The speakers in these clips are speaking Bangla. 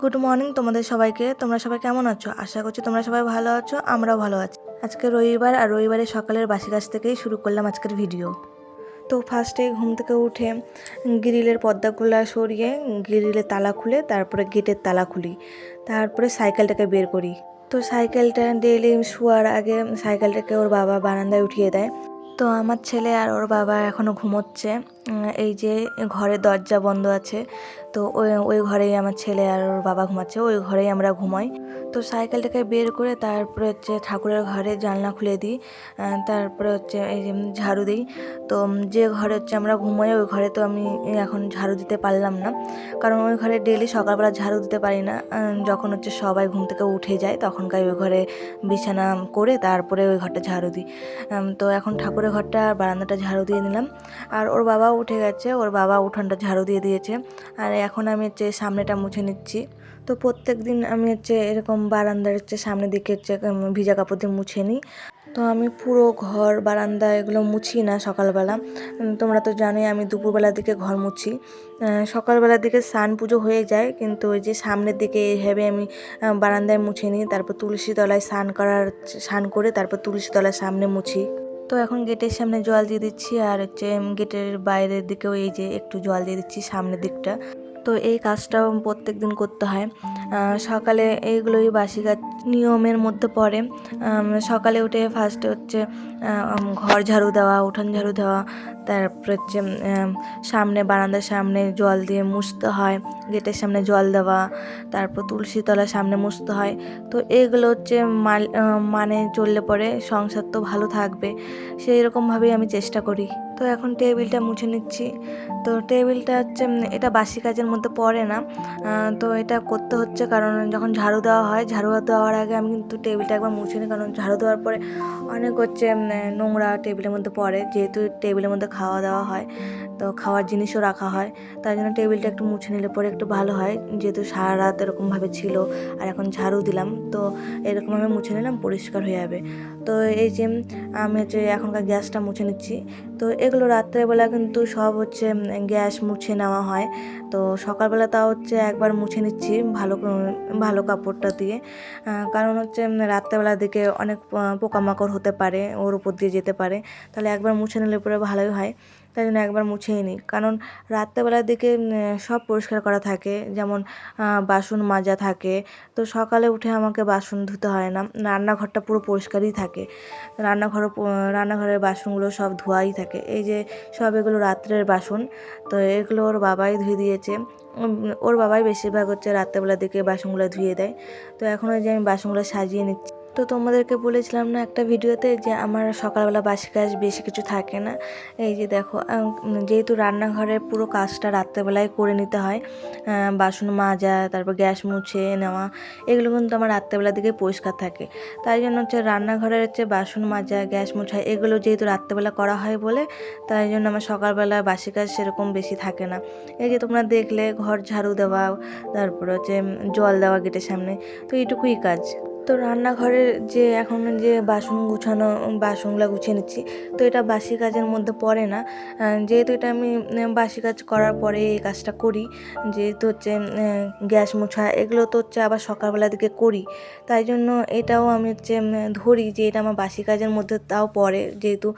গুড মর্নিং তোমাদের সবাইকে। তোমরা সবাই কেমন আছো? আশা করছি তোমরা সবাই ভালো আছো, আমরাও ভালো আছি। আজকে রবিবার, আর রবিবারের সকালের বাসি কাজ থেকেই শুরু করলাম আজকের ভিডিও। তো ফার্স্টে ঘুম থেকে উঠে গ্রিলের পর্দাগুলো সরিয়ে গ্রিলের তালা খুলে তারপরে গেটের তালা খুলি, তারপরে সাইকেলটাকে বের করি। তো সাইকেলটা ডেইলি শোয়ার আগে সাইকেলটাকে ওর বাবা বারান্দায় উঠিয়ে দেয়। তো আমার ছেলে আর ওর বাবা এখনও ঘুমোচ্ছে। এই যে ঘরের দরজা বন্ধ আছে, তো ওই ওই ঘরেই আমার ছেলে আর ওর বাবা ঘুমাচ্ছে, ওই ঘরেই আমরা ঘুমাই। তো সাইকেলটাকে বের করে তারপরে হচ্ছে ঠাকুরের ঘরে জানলা খুলে দিই, তারপরে হচ্ছে এই যে ঝাড়ু দিই। তো যে ঘরে হচ্ছে আমরা ঘুমাই ওই ঘরে তো আমি এখন ঝাড়ু দিতে পারলাম না, কারণ ওই ঘরে ডেইলি সকালবেলা ঝাড়ু দিতে পারি না। যখন হচ্ছে সবাই ঘুম থেকে উঠে যায় তখনকার ওই ঘরে বিছানা করে তারপরে ওই ঘরটা ঝাড়ু দিই। তো এখন ঠাকুরের ঘরটা আর বারান্দাটা ঝাড়ু দিয়ে নিলাম। আর ওর বাবাও উঠে গেছে, ওর বাবা উঠোনটা ঝাড়ু দিয়ে দিয়েছে। আর এখন আমি হচ্ছে সামনেটা মুছে নিচ্ছি। তো প্রত্যেক দিন আমি হচ্ছে এরকম বারান্দার হচ্ছে সামনের দিকে হচ্ছে ভিজা কাপড় দিয়ে মুছে নিই। তো আমি পুরো ঘর বারান্দা এগুলো মুছি না সকালবেলা। তোমরা তো জানোই আমি দুপুরবেলার দিকে ঘর মুছি। সকালবেলার দিকে স্নান পুজো হয়ে যায়, কিন্তু ওই যে সামনের দিকে এইভাবে আমি বারান্দায় মুছে নিই, তারপর তুলসী তলায় স্নান করে তারপর তুলসী তলার সামনে মুছি। তো এখন গেটের সামনে জল দিয়ে দিচ্ছি, আর হচ্ছে গেটের বাইরের দিকেও এই যে একটু জল দিয়ে দিচ্ছি সামনের দিকটা। তো এই কাজটাও প্রত্যেক দিন করতে হয়। সকালে এইগুলোই বাসি কাজ নিয়মের মধ্যে পড়ে। সকালে উঠে ফার্স্টে হচ্ছে ঘর ঝাড়ু দেওয়া, উঠান ঝাড়ু দেওয়া, তারপর হচ্ছে সামনে বারান্দার সামনে জল দিয়ে মুছতে হয়, গেটের সামনে জল দেওয়া, তারপর তুলসী তলার সামনে মুছতে হয়। তো এগুলো হচ্ছে মানে চললে পরে সংসার তো ভালো থাকবে, সেই রকমভাবেই আমি চেষ্টা করি। তো এখন টেবিলটা মুছে নিচ্ছি। তো টেবিলটা হচ্ছে এটা বাসি কাজের মধ্যে পড়ে না, তো এটা করতে হচ্ছে কারণ যখন ঝাড়ু দেওয়া হয়, ঝাড়ু দেওয়ার আগে আমি কিন্তু টেবিলটা একবার মুছে নিই, কারণ ঝাড়ু দেওয়ার পরে অনেক হচ্ছে নোংরা টেবিলের মধ্যে পড়ে, যেহেতু টেবিলের মধ্যে খাওয়া দাওয়া হয়, তো খাওয়ার জিনিসও রাখা হয়, তাই জন্য টেবিলটা একটু মুছে নিলে পরে একটু ভালো হয়। যেহেতু সারা রাত এরকমভাবে ছিল আর এখন ঝাড়ু দিলাম, তো এরকমভাবে মুছে নিলাম, পরিষ্কার হয়ে যাবে। তো এই যে আমি হচ্ছে এখনকার গ্যাসটা মুছে নিচ্ছি। তো এগুলো রাত্রেবেলা কিন্তু সব হচ্ছে গ্যাস মুছে নেওয়া হয়। তো সকালবেলা তাও হচ্ছে একবার মুছে নিচ্ছি ভালো কাপড়টা দিয়ে, কারণ হচ্ছে রাত্রেবেলার দিকে অনেক পোকামাকড় হতে পারে, ওর উপর দিয়ে যেতে পারে, তাহলে একবার মুছে নিলে পরে ভালোই হয়। তাই জন্য একবার মুছেই নিই, কারণ রাত্রেবেলার দিকে সব পরিষ্কার করা থাকে, যেমন বাসন মাজা থাকে। তো সকালে উঠে আমাকে বাসন ধুতে হয় না, রান্নাঘরটা পুরো পরিষ্কারই থাকে। রান্নাঘরের বাসনগুলো সব ধোয়াই থাকে। এই যে সব এগুলো রাত্রের বাসন, তো এগুলো ওর বাবাই ধুয়ে দিয়েছে। ওর বাবাই বেশিরভাগ হচ্ছে রাত্রেবেলার দিকে বাসনগুলো ধুয়ে দেয়। তো এখন ওই যে আমি বাসনগুলো সাজিয়ে নিচ্ছি। তো তোমাদেরকে বলেছিলাম না একটা ভিডিওতে যে আমার সকালবেলা বাসি কাজ বেশি কিছু থাকে না। এই যে দেখো, যেহেতু রান্নাঘরের পুরো কাজটা রাত্রেবেলায় করে নিতে হয়, বাসন মাজা, তারপর গ্যাস মুছে নেওয়া, এগুলো কিন্তু আমার রাত্রেবেলার দিকে পরিষ্কার থাকে। তাই জন্য হচ্ছে রান্নাঘরের হচ্ছে বাসন মাজা, গ্যাস মোছা, এগুলো যেহেতু রাত্রেবেলা করা হয় বলে, তাই জন্য আমার সকালবেলা বাসি কাজ সেরকম বেশি থাকে না। এই যে তোমরা দেখলে ঘর ঝাড়ু দেওয়া, তারপরে হচ্ছে জল দেওয়া গেটের সামনে, তো এইটুকুই কাজ। তো রান্নাঘরের যে এখন যে বাসনগুলো গুছিয়ে নিচ্ছি, তো এটা বাসি কাজের মধ্যে পড়ে না। যেহেতু এটা আমি বাসি কাজ করার পরে এই কাজটা করি, যেহেতু হচ্ছে গ্যাস মোছা এগুলো তো হচ্ছে আবার সকালবেলার দিকে করি, তাই জন্য এটাও আমি হচ্ছে ধরি যে এটা আমার বাসি কাজের মধ্যে তাও পড়ে। যেহেতু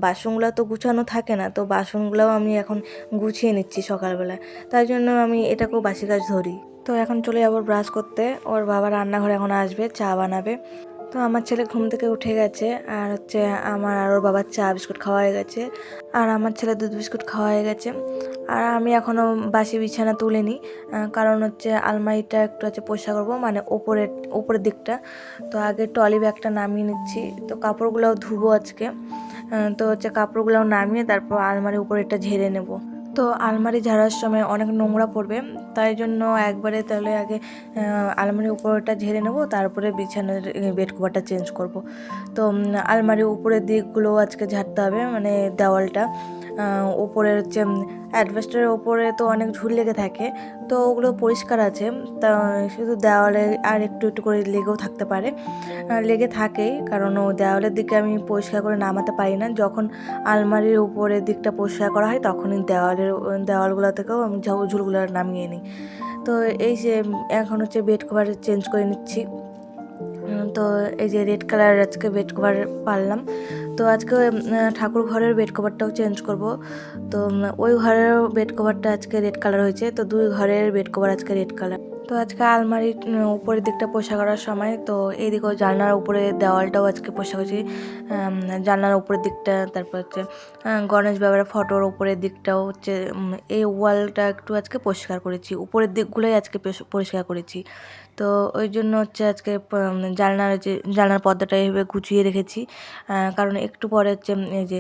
বাসনগুলো তো গুছানো থাকে না, তো বাসনগুলোও আমি এখন গুছিয়ে নিচ্ছি সকালবেলা, তাই জন্য আমি এটাকেও বাসি কাজ ধরি। তো এখন চলে যাবো ব্রাশ করতে, ওর বাবা রান্নাঘরে এখন আসবে, চা বানাবে। তো আমার ছেলে ঘুম থেকে উঠে গেছে, আর হচ্ছে আমার আর ওর বাবার চা বিস্কুট খাওয়া হয়ে গেছে, আর আমার ছেলে দুধ বিস্কুট খাওয়া হয়ে গেছে। আর আমি এখনও বাসি বিছানা তুলিনি, কারণ হচ্ছে আলমারিটা একটু হচ্ছে পরিষ্কার করবো, মানে ওপরের দিকটা। তো আগে ট্রলি ব্যাগটা নামিয়ে নিচ্ছি, তো কাপড়গুলোও ধুবো আজকে। তো হচ্ছে কাপড়গুলোও নামিয়ে তারপর আলমারির উপরেরটা ঝেড়ে নেব। তো আলমারি ঝাড়ার সময় অনেক নোংরা পড়বে, তাই জন্য একবারে তাহলে আগে আলমারির উপরটা ঝেড়ে নেব, তারপরে বিছানার বেড কভারটা চেঞ্জ করব। তো আলমারির উপরের দিকগুলো আজকে ঝাড়তে হবে, মানে দেওয়ালটা, ওপরের হচ্ছে অ্যাডভেস্টারের ওপরে তো অনেক ঝুল লেগে থাকে, তো ওগুলো পরিষ্কার আছে। তা শুধু দেওয়ালে আর একটু একটু করে লেগেও থাকতে পারে, লেগে থাকেই, কারণ ও দেওয়ালের দিকে আমি পরিষ্কার করে নামাতে পারি না। যখন আলমারির উপরের দিকটা পরিষ্কার করা হয় তখনই দেওয়ালগুলো থেকেও আমি ঝুলগুলো নামিয়ে নিই। তো এই যে এখন হচ্ছে বেড কভার চেঞ্জ করে নিচ্ছি। তো এই যে রেড কালার আজকে বেড কভার পারলাম। তো আজকে ঠাকুর ঘরের বেড কভারটাও চেঞ্জ করব। তো ওই ঘরের বেড কভারটা আজকে রেড কালার হয়েছে, তো দুই ঘরের বেড কভার আজকে রেড কালার। তো আজকে আলমারির উপরের দিকটা পোষা করার সময় তো এইদিকেও জানলার উপরে দেওয়ালটাও আজকে পোষা করছি, জানলার উপরের দিকটা, তারপর হচ্ছে গণেশ বাবার ফটোর উপরের দিকটাও হচ্ছে, এই ওয়ালটা একটু আজকে পরিষ্কার করেছি, উপরের দিকগুলোই আজকে পরিষ্কার করেছি। তো ওই জন্য হচ্ছে আজকে জানলার পর্দাটা এইভাবে গুছিয়ে রেখেছি, কারণ একটু পরে হচ্ছে এই যে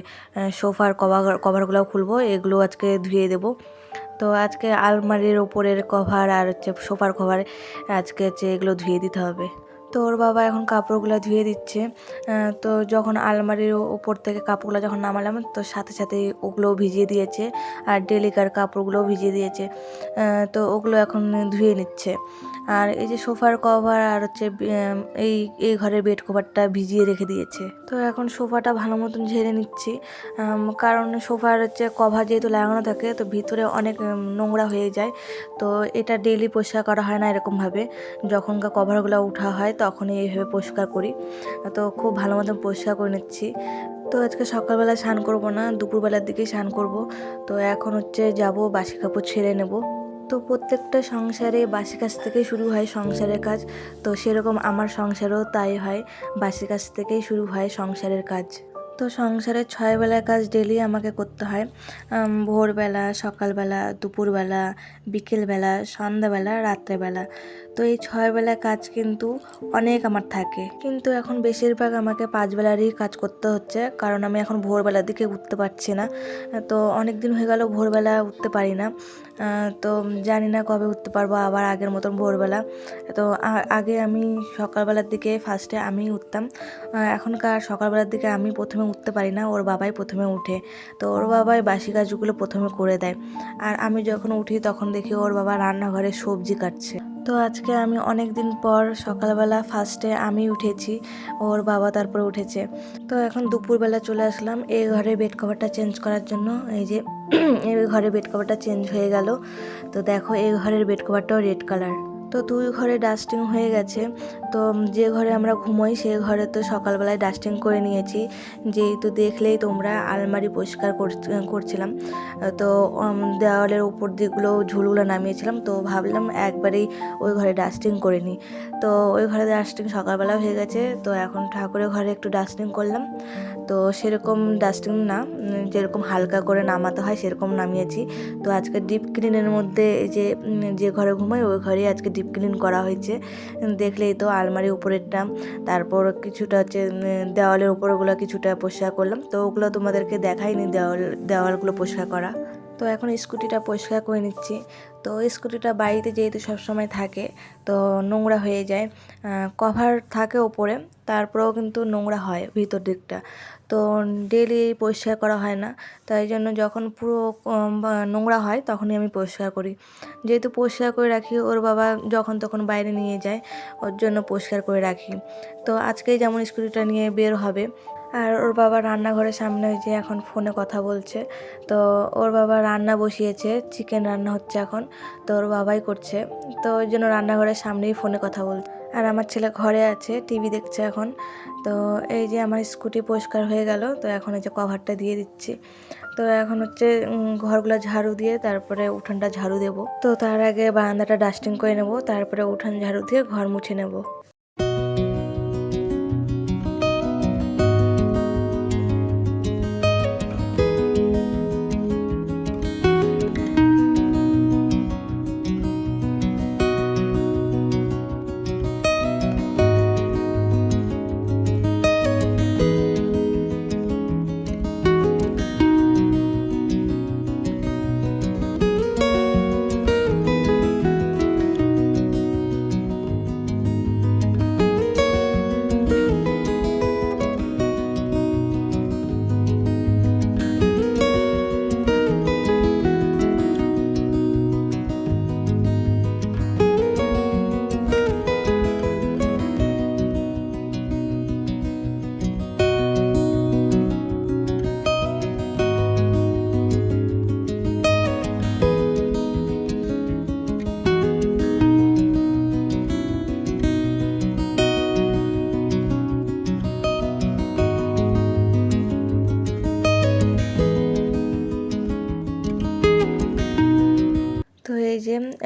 সোফার কভারগুলোও খুলবো, এগুলো আজকে ধুয়ে দেবো। তো আজকে আলমারির ওপরের কভার আর হচ্ছে সোফার কভার আজকে হচ্ছে এগুলো ধুয়ে দিতে হবে। তো ওর বাবা এখন কাপড়গুলো ধুয়ে দিচ্ছে। তো যখন আলমারির ওপর থেকে কাপড়গুলো যখন নামালাম তো সাথে সাথে ওগুলোও ভিজিয়ে দিয়েছে, আর ডেলিকার কাপড়গুলোও ভিজিয়ে দিয়েছে। তো ওগুলো এখন ধুয়ে নিচ্ছে। আর এই যে সোফার কভার আর হচ্ছে এই ঘরের বেড কভারটা ভিজিয়ে রেখে দিয়েছে। তো এখন সোফাটা ভালো মতন ঝেড়ে নিচ্ছি, কারণ সোফার হচ্ছে কভার যেহেতু লাগানো থাকে তো ভিতরে অনেক নোংরা হয়ে যায়। তো এটা ডেইলি পরিষ্কার করা হয় না এরকমভাবে, যখনকার কভারগুলো ওঠা হয় তখনই এইভাবে পরিষ্কার করি। তো খুব ভালো মতন পরিষ্কার করে নিচ্ছি। তো আজকে সকালবেলা স্নান করব না, দুপুরবেলার দিকেই স্নান করব। তো এখন হচ্ছে যাব বাসি কাপড় ছেড়ে নেব। তো প্রত্যেকটা সংসারে বাসি কাজ থেকেই শুরু হয় সংসারের কাজ। তো সেরকম আমার সংসারেও তাই হয়, বাসি কাজ থেকেই শুরু হয় সংসারের কাজ। তো সংসারের 6 বেলার কাজ ডেলি আমাকে করতে হয়, ভোরবেলা, সকালবেলা, দুপুরবেলা, বিকেলবেলা, সন্ধ্যাবেলা, রাত্রেবেলা। তো এই 6 বেলার কাজ কিন্তু অনেক আমার থাকে, কিন্তু এখন বেশিরভাগ আমাকে 5 বেলারই কাজ করতে হচ্ছে, কারণ আমি এখন ভোরবেলার দিকে উঠতে পারছি না। তো অনেক দিন হয়ে গেল ভোরবেলা উঠতে পারি না। তো জানি না কবে উঠতে পারবো আবার আগের মতন ভোরবেলা। তো আগে আমি সকালবেলার দিকে ফার্স্টে আমি উঠতাম, এখনকার সকালবেলার দিকে আমি প্রথমে উঠতে পারি না, ওর বাবাই প্রথমে উঠে। তো ওর বাবাই বাসি কাজগুলো প্রথমে করে দেয়, আর আমি যখন উঠি তখন দেখি ওর বাবা রান্নাঘরে সবজি কাটছে। তো আজকে আমি অনেক দিন পর সকালবেলা ফার্স্টে আমি উঠেছি, ওর বাবা তারপরে উঠেছে। তো এখন দুপুরবেলা চলে আসলাম এই ঘরে বেড কভারটা চেঞ্জ করার জন্য। এই যে এই ঘরের বেড কভারটা চেঞ্জ হয়ে গেল। তো দেখো এই ঘরের বেড কভারটাও রেড কালার। তো দুই ঘরে ডাস্টিং হয়ে গেছে। তো যে ঘরে আমরা ঘুমোই সেই ঘরে তো সকালবেলায় ডাস্টিং করে নিয়েছি, যেহেতু দেখলেই তোমরা আলমারি পরিষ্কার করছিলাম। তো দেওয়ালের উপর দিকগুলো ঝুলগুলো নামিয়েছিলাম, তো ভাবলাম একবারেই ওই ঘরে ডাস্টিং করে নিই। তো ওই ঘরে ডাস্টিং সকালবেলা হয়ে গেছে। তো এখন ঠাকুরের ঘরে একটু ডাস্টিং করলাম। তো সেরকম ডাস্টিং না, যেরকম হালকা করে নামাতে হয় সেরকম নামিয়েছি। তো আজকে ডিপ ক্লিনের মধ্যে এই যে ঘরে ঘুমাই ওই ঘরেই আজকে ডিপ ক্লিন করা হয়েছে। দেখলেই তো আলমারির উপরেরটা, তারপর কিছুটা হচ্ছে দেওয়ালের উপরগুলো কিছুটা পরিষ্কার করলাম। তো ওগুলো তোমাদেরকে দেখাইনি, দেওয়ালগুলো পরিষ্কার করা। তো এখন স্কুটিটা পরিষ্কার করে নিচ্ছি। তো স্কুটিটা বাড়িতে যেহেতু সবসময় থাকে তো নোংরা হয়ে যায়, কভার থাকে ওপরে, তারপরেও কিন্তু নোংরা হয় ভিতর দিকটা। তো ডেলি পরিষ্কার করা হয় না, তাই জন্য যখন পুরো নোংরা হয় তখনই আমি পরিষ্কার করি। যেহেতু পরিষ্কার করে রাখি, ওর বাবা যখন তখন বাইরে নিয়ে যায়, ওর জন্য পরিষ্কার করে রাখি। তো আজকেই যেমন স্কুটিটা নিয়ে বের হবে, আর ওর বাবা রান্নাঘরের সামনে যে এখন ফোনে কথা বলছে। তো ওর বাবা রান্না বসিয়েছে, চিকেন রান্না হচ্ছে এখন, তো ওর বাবাই করছে। তো ওই জন্য রান্নাঘরের সামনেই ফোনে কথা বলছে, আর আমার ছেলে ঘরে আছে টিভি দেখছে এখন। তো এই যে আমার স্কুটি পরিষ্কার হয়ে গেল। তো এখন এই যে কভারটা দিয়ে দিচ্ছি। তো এখন হচ্ছে ঘরগুলো ঝাড়ু দিয়ে তারপরে উঠানটা ঝাড়ু দেবো। তো তার আগে বারান্দাটা ডাস্টিং করে নেব, তারপরে উঠান ঝাড়ু দিয়ে ঘর মুছে নেব।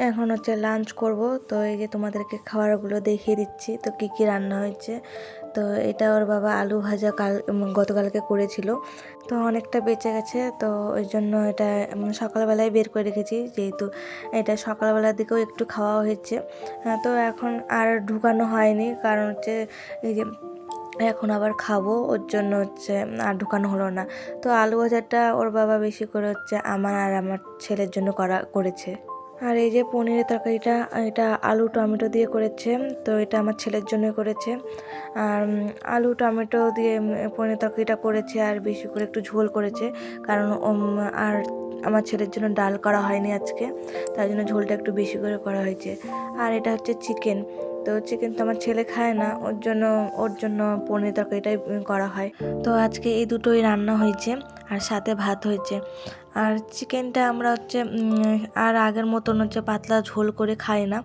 এখন হচ্ছে লাঞ্চ করব। তো এই যে তোমাদেরকে খাবারগুলো দেখিয়ে দিচ্ছি তো কী কী রান্না হয়েছে। তো এটা ওর বাবা আলু ভাজা গতকালকে করেছিল, তো অনেকটা বেঁচে গেছে, তো ওই জন্য এটা সকালবেলায় বের করে রেখেছি, যেহেতু এটা সকালবেলার দিকেও একটু খাওয়া হয়েছে। তো এখন আর ঢুকানো হয়নি, কারণ হচ্ছে এই যে এখন আবার খাবো, ওর জন্য হচ্ছে আর ঢুকানো হলো না। তো আলু ভাজাটা ওর বাবা বেশি করে হচ্ছে আমার আর আমার ছেলের জন্য করেছে। আর এই যে পনিরের তরকারিটা, এটা আলু টমেটো দিয়ে করেছে, তো এটা আমার ছেলের জন্য করেছে। আর আলু টমেটো দিয়ে পনিরের তরকারিটা করেছে, আর বেশি করে একটু ঝোল করেছে, কারণ আর আমার ছেলের জন্য ডাল করা হয়নি আজকে, তাই জন্য ঝোলটা একটু বেশি করে করা হয়েছে। আর এটা হচ্ছে চিকেন, তো চিকেন তো আমার ছেলে খায় না, ওর জন্য পনির তরকারিটাই করা হয়। তো আজকে এই দুটোই রান্না হয়েছে, আর সাথে ভাত হয়েছে। আর চিকেনটা আমরা হচ্ছে আর আগের মতন হচ্ছে পাতলা ঝোল করে খাই না।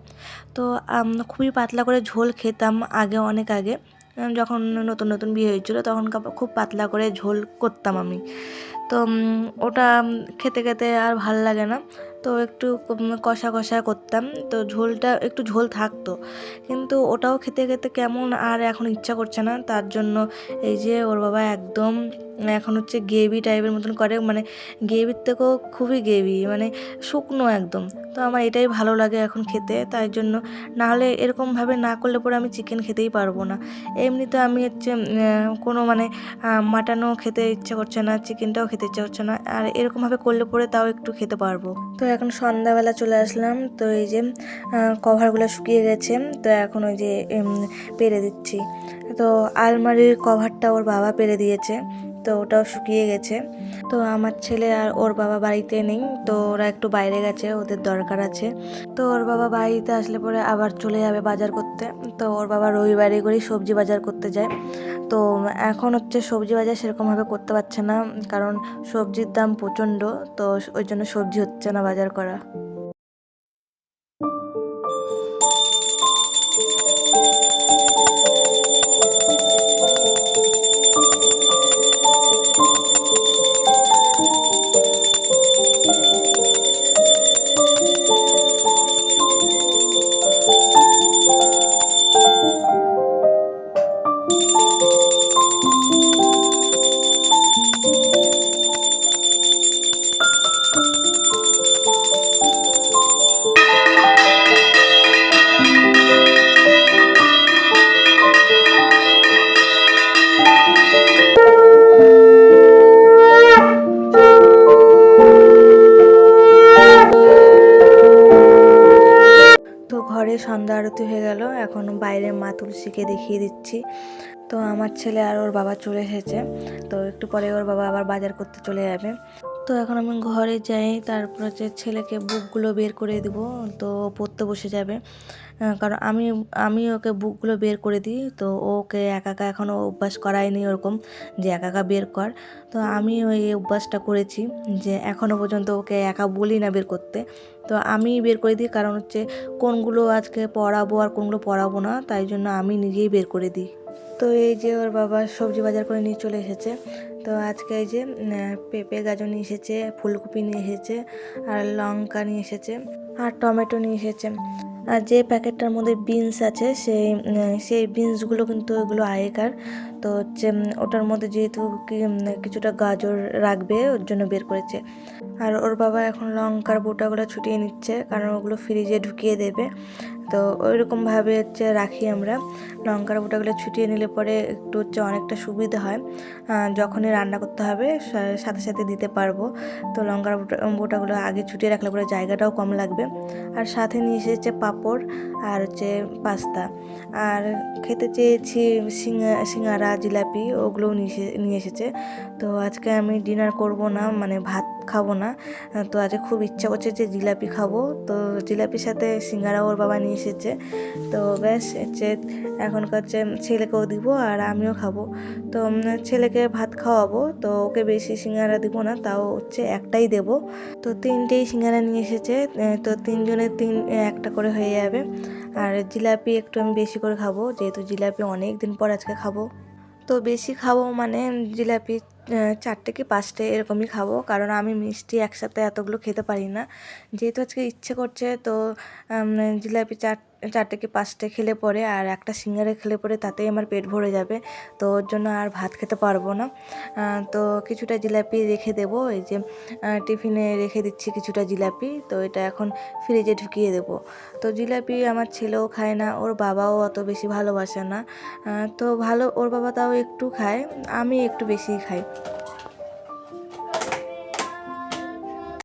তো খুবই পাতলা করে ঝোল খেতাম আগে, অনেক আগে, যখন নতুন নতুন বিয়ে হয়েছিল তখন খুব পাতলা করে ঝোল করতাম আমি। তো ওটা খেতে খেতে আর ভাল লাগে না, তো একটু কষা কষা করতাম, তো ঝোলটা একটু ঝোল থাকতো, কিন্তু ওটাও খেতে খেতে কেমন আর এখন ইচ্ছা করছে না। তার জন্য এই যে ওর বাবা একদম এখন হচ্ছে গ্রেভি টাইপের মতন করে, মানে গ্রেভির থেকেও খুবই গ্রেভি, মানে শুকনো একদম। তো আমার এটাই ভালো লাগে এখন খেতে, তাই জন্য নাহলে এরকমভাবে না করলে পরে আমি চিকেন খেতেই পারবো না। এমনিতে আমি হচ্ছে কোনো মানে মাটনও খেতে ইচ্ছে করছে না, চিকেনটাও খেতে ইচ্ছে করছে না, আর এরকমভাবে করলে পরে তাও একটু খেতে পারবো। তো এখন সন্ধ্যাবেলা চলে আসলাম, তো এই যে কভারগুলো শুকিয়ে গেছে, তো এখন ওই যে পেরে দিচ্ছি। তো আলমারির কভারটা ওর বাবা পেরে দিয়েছে, তো ওটাও শুকিয়ে গেছে। তো আমার ছেলে আর ওর বাবা বাড়িতে নেই, তো ওরা একটু বাইরে গেছে, ওদের দরকার আছে। তো ওর বাবা বাড়িতে আসলে পরে আবার চলে যাবে বাজার করতে। তো ওর বাবা রবিবারে করেই সবজি বাজার করতে যায়। তো এখন হচ্ছে সবজি বাজার সেরকমভাবে করতে পারছে না, কারণ সবজির দাম প্রচণ্ড, তো ওই জন্য সবজি হচ্ছে না বাজার করা। তো ঘরে সন্ধ্যা আরতি হয়ে গেল, এখন বাইরে মা তুলসীকে দেখিয়ে দিচ্ছি। তো আমার ছেলে আর ওর বাবা চলে এসেছে, তো একটু পরে ওর বাবা আবার বাজার করতে চলে যাবে। তো এখন আমি ঘরে যাই, তারপর হচ্ছে ছেলেকে বুকগুলো বের করে দিব, তো পড়তে বসে যাবে। কারণ আমি ওকে বুকগুলো বের করে দিই, তো ওকে একা একা এখনও অভ্যাস করায়নি ওরকম যে একা একা বের কর। তো আমি ওই অভ্যাসটা করেছি, যে এখনও পর্যন্ত ওকে একা বলি না বের করতে, তো আমি বের করে দিই, কারণ হচ্ছে কোনগুলো আজকে পড়াবো আর কোনগুলো পড়াবো না, তাই জন্য আমি নিজেই বের করে দিই। তো এই যে ওর বাবা সবজি বাজার করে নিয়ে চলে এসেছে। তো আজকে এই যে পেঁপে গাজর নিয়ে এসেছে, ফুলকপি নিয়ে এসেছে, আর লঙ্কা নিয়ে এসেছে, আর টমেটো নিয়ে এসেছে। আর যে প্যাকেটটার মধ্যে বিনস আছে সেই বিনসগুলো কিন্তু ওগুলো আগেকার, তো হচ্ছে ওটার মধ্যে যেহেতু কিছুটা গাজর রাখবে ওর জন্য বের করেছে। আর ওর বাবা এখন লঙ্কার বোটাগুলো ছুটিয়ে নিচ্ছে, কারণ ওগুলো ফ্রিজে ঢুকিয়ে দেবে, তো ওইরকমভাবে হচ্ছে রাখি আমরা। লঙ্কার বোটাগুলো ছুটিয়ে নিলে পরে একটু হচ্ছে অনেকটা সুবিধা হয়, যখনই রান্না করতে হবে সাথে সাথে দিতে পারবো। তো লঙ্কার বোটাগুলো আগে ছুটিয়ে রাখলে পরে জায়গাটাও কম লাগবে। আর সাথে নিয়ে এসেছে পাঁপড় আর হচ্ছে পাস্তা। আর খেতে চেয়েছি সিঙ্গারা জিলাপি, ওগুলোও নিয়ে এসেছে। তো আজকে আমি ডিনার করব না, মানে ভাত খাবো না, তো আজকে খুব ইচ্ছা করছে যে জিলাপি খাবো, তো জিলাপির সাথে সিঙ্গারা ওর বাবা নিয়ে এসেছে। তো ব্যাস হচ্ছে এখনকার যে ছেলেকেও দিব আর আমিও খাবো। তো ছেলেকে ভাত খাওয়াবো, তো ওকে বেশি সিঙ্গারা দিব না, তাও হচ্ছে একটাই দেব। তো তিনটেই সিঙ্গারা নিয়ে এসেছে, তো তিনজনের একটা করে হয়ে যাবে। আর জিলাপি একটু আমি বেশি করে খাবো, যেহেতু জিলাপি অনেক দিন পর আজকে খাবো। তো বেশি খাবো মানে জিলাপি 4টে কি 5টে এরকমই খাবো, কারণ আমি মিষ্টি একসাথে এতগুলো খেতে পারি না। যেহেতু আজকে ইচ্ছে করছে তো জিলাপি 4টে কি 5টে খেলে পরে আর একটা সিঙ্গারা খেলে পরে তাতেই আমার পেট ভরে যাবে, তো ওর জন্য আর ভাত খেতে পারবো না। তো কিছুটা জিলাপি রেখে দেবো, এই যে টিফিনে রেখে দিচ্ছি কিছুটা জিলাপি, তো এটা এখন ফ্রিজে ঢুকিয়ে দেবো। তো জিলাপি আমার ছেলেও খায় না, ওর বাবাও অত বেশি ভালোবাসে না। তো ওর বাবা তাও একটু খায়, আমি একটু বেশিই খাই।